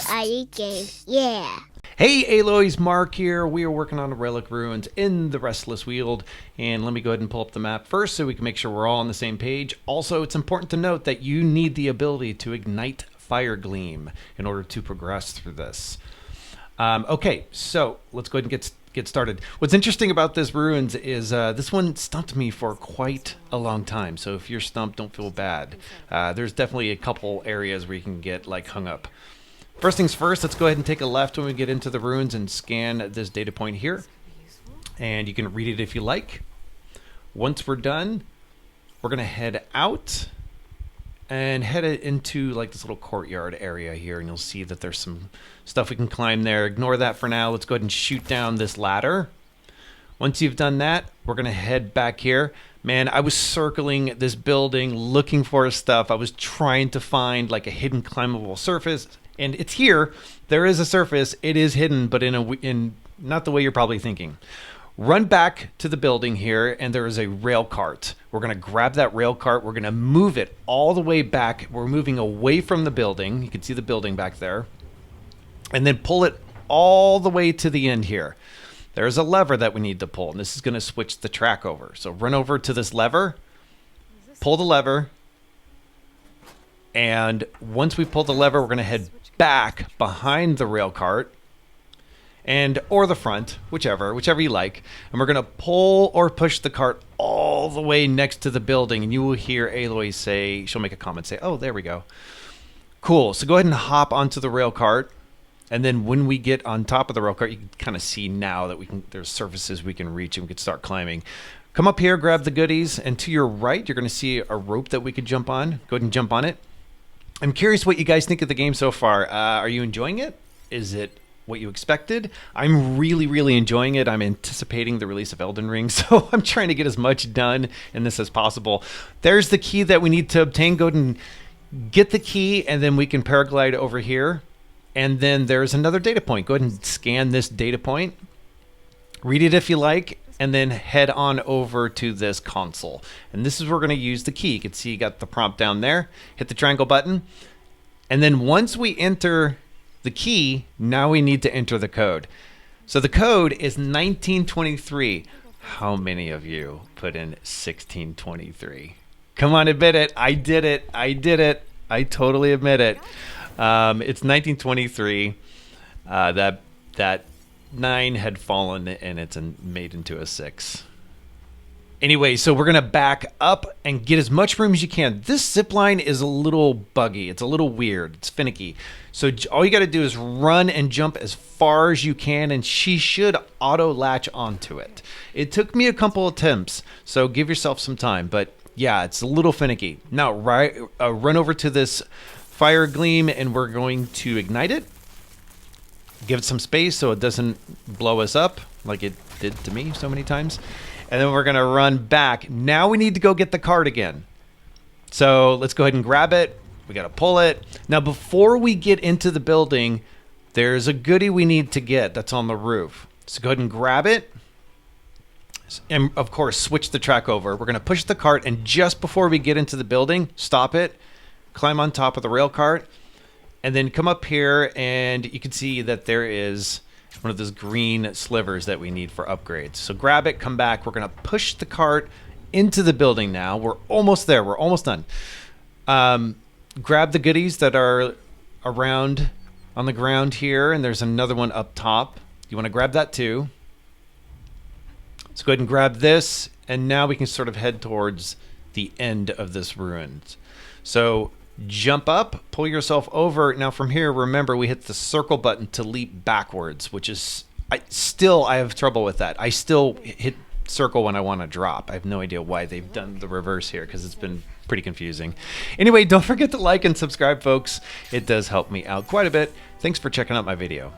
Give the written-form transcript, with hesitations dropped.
I.Eat.Games. Yeah. Hey Aloys, Mark here. We are working on the Relic ruins in the Restless Weald, and let me go ahead and pull up the map first so we can make sure we're all on the same page. Also, it's important to note that you need the ability to ignite Fire Gleam in order to progress through this. Okay, so let's go ahead and get started. What's interesting about this ruins is this one stumped me for quite a long time, so if you're stumped, don't feel bad. There's definitely a couple areas where you can get like hung up. First things first, let's go ahead and take a left when we get into the ruins and scan this data point here. And you can read it if you like. Once we're done, we're going to head out and head it into like this little courtyard area here. And you'll see that there's some stuff we can climb there. Ignore that for now. Let's go ahead and shoot down this ladder. Once you've done that, we're going to head back here. Man, I was circling this building looking for stuff. I was trying to find like a hidden climbable surface. And it's here. There is a surface. It is hidden, but in not the way you're probably thinking. Run back to the building here, and there is a rail cart. We're going to grab that rail cart. We're going to move it all the way back. We're moving away from the building. You can see the building back there. And then pull it all the way to the end here. There's a lever that we need to pull, and this is going to switch the track over. So run over to this lever, pull the lever, and once we pull the lever, we're going to head back behind the rail cart or the front, whichever you like, and we're going to pull or push the cart all the way next to the building, and you will hear Aloy say, she'll make a comment, say, oh, there we go. Cool. So go ahead and hop onto the rail cart, and then when we get on top of the rail cart, you can kind of see now that there's surfaces we can reach and we can start climbing. Come up here, grab the goodies, and to your right, you're going to see a rope that we could jump on. Go ahead and jump on it. I'm curious what you guys think of the game so far. Are you enjoying it? Is it what you expected? I'm really, really enjoying it. I'm anticipating the release of Elden Ring, so I'm trying to get as much done in this as possible. There's the key that we need to obtain. Go ahead and get the key, and then we can paraglide over here. And then there's another data point. Go ahead and scan this data point. Read it if you like. And then head on over to this console. And this is where we're going to use the key. You can see you got the prompt down there. Hit the triangle button. And then once we enter the key, now we need to enter the code. So the code is 1923. How many of you put in 1623? Come on, admit it. I did it. I did it. I totally admit it. It's 1923. That 9 had fallen and it's made into a 6. Anyway, so we're going to back up and get as much room as you can. This zip line is a little buggy. It's a little weird. It's finicky. So all you got to do is run and jump as far as you can, and she should auto latch onto it. It took me a couple attempts, so give yourself some time. But yeah, it's a little finicky. Now, run over to this Fire Gleam, and we're going to ignite it. Give it some space so it doesn't blow us up like it did to me so many times. And then we're going to run back. Now we need to go get the cart again. So let's go ahead and grab it. We got to pull it. Now before we get into the building, there's a goodie we need to get that's on the roof. So go ahead and grab it. And of course, switch the track over. We're going to push the cart, and just before we get into the building, stop it, climb on top of the rail cart, and then come up here, and you can see that there is one of those green slivers that we need for upgrades. So grab it, come back. We're going to push the cart into the building now. We're almost there. We're almost done. Grab the goodies that are around on the ground here, and there's another one up top. You want to grab that too. Let's go ahead and grab this, and now we can sort of head towards the end of this ruins. So jump up, pull yourself over. Now from here, remember, we hit the circle button to leap backwards, which is, I have trouble with that. I still hit circle when I want to drop. I have no idea why they've done the reverse here, because it's been pretty confusing. Anyway, don't forget to like and subscribe, folks. It does help me out quite a bit. Thanks for checking out my video.